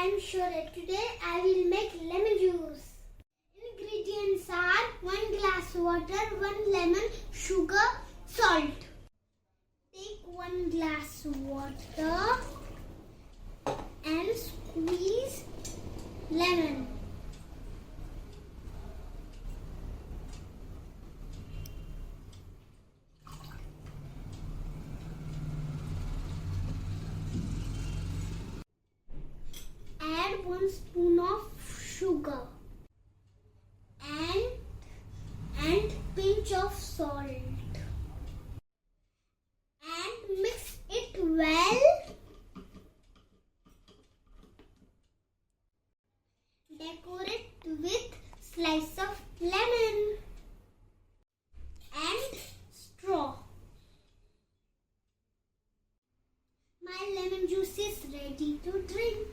I'm sure that today I will make lemon juice. Ingredients are 1 glass water, 1 lemon, sugar, salt. Take 1 glass water and squeeze lemon. Add 1 spoon of sugar and pinch of salt and mix it well. Decorate with slice of lemon and straw. My lemon juice is ready to drink.